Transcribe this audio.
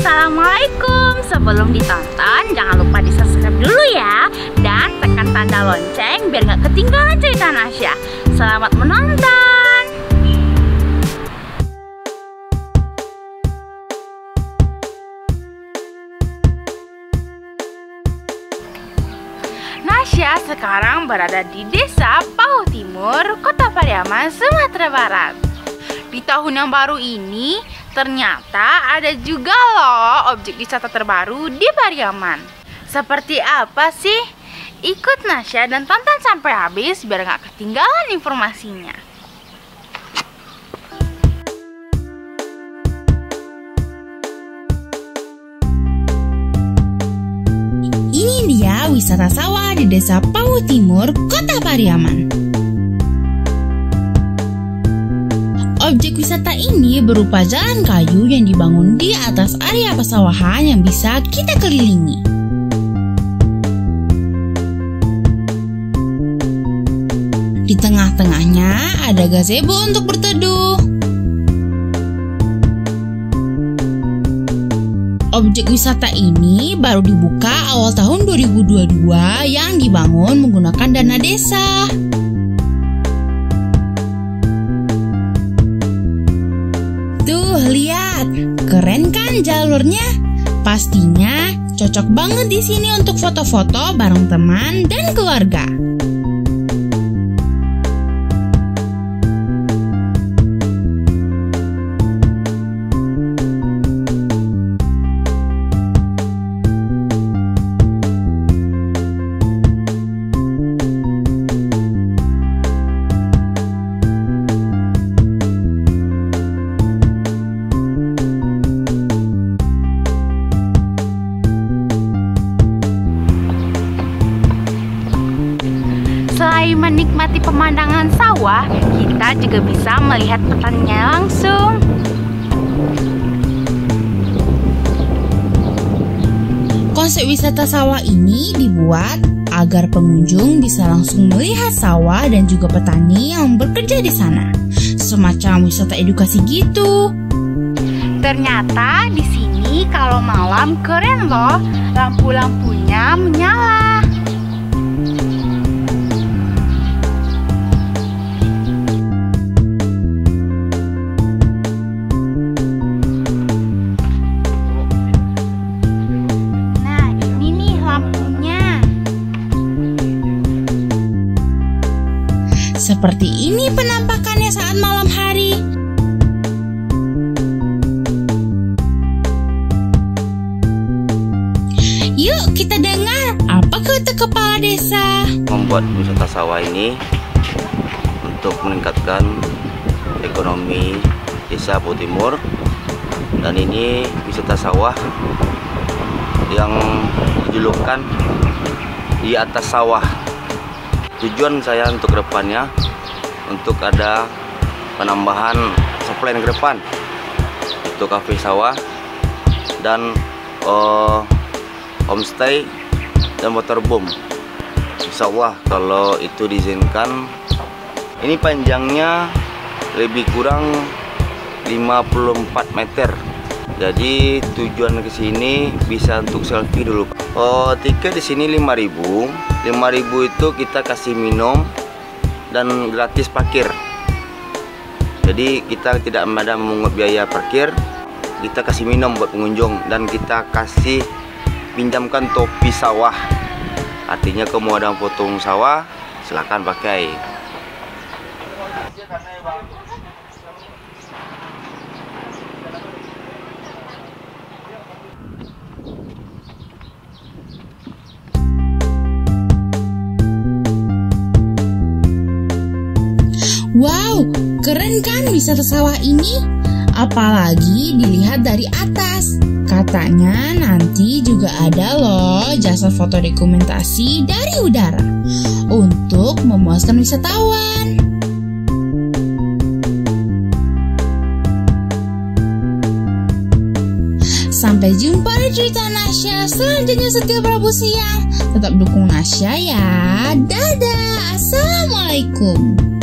Assalamualaikum. Sebelum ditonton, jangan lupa di subscribe dulu ya. Dan tekan tanda lonceng biar gak ketinggalan cerita Nasya. Selamat menonton. Nasya sekarang berada di Desa Pauh Timur, Kota Pariaman, Sumatera Barat. Di tahun yang baru ini, ternyata ada juga loh objek wisata terbaru di Pariaman. Seperti apa sih? Ikut Nasya dan tonton sampai habis biar gak ketinggalan informasinya. Ini dia wisata sawah di Desa Pauh Timur, Kota Pariaman. Objek wisata ini berupa jalan kayu yang dibangun di atas area persawahan yang bisa kita kelilingi. Di tengah-tengahnya ada gazebo untuk berteduh. Objek wisata ini baru dibuka awal tahun 2022 yang dibangun menggunakan dana desa. Tuh, lihat, keren kan jalurnya? Pastinya cocok banget di sini untuk foto-foto bareng teman dan keluarga. Selain menikmati pemandangan sawah, kita juga bisa melihat petaninya langsung. Konsep wisata sawah ini dibuat agar pengunjung bisa langsung melihat sawah dan juga petani yang bekerja di sana. Semacam wisata edukasi gitu. Ternyata di sini kalau malam keren loh, lampu-lampunya menyala. Seperti ini penampakannya saat malam hari. Yuk kita dengar apa kata kepala desa. Membuat wisata sawah ini untuk meningkatkan ekonomi Desa Pauh Timur. Dan ini wisata sawah yang dijulukkan di atas sawah. Tujuan saya untuk kedepannya untuk ada penambahan supply ke depan itu kafe sawah dan homestay dan waterboom. Insya Allah kalau itu diizinkan. Ini panjangnya lebih kurang 54 meter. Jadi tujuan ke sini bisa untuk selfie dulu. Tiket di sini 5.000. 5.000 itu kita kasih minum dan gratis parkir. Jadi kita tidak ada memungut biaya parkir. Kita kasih minum buat pengunjung dan kita kasih pinjamkan topi sawah. Artinya kamu ada potong sawah, silakan pakai. Wow, keren kan wisata sawah ini? Apalagi dilihat dari atas. Katanya nanti juga ada loh jasa foto dokumentasi dari udara untuk memuaskan wisatawan. Sampai jumpa di cerita Nasya selanjutnya setiap Rabu siang. Tetap dukung Nasya ya. Dadah, assalamualaikum.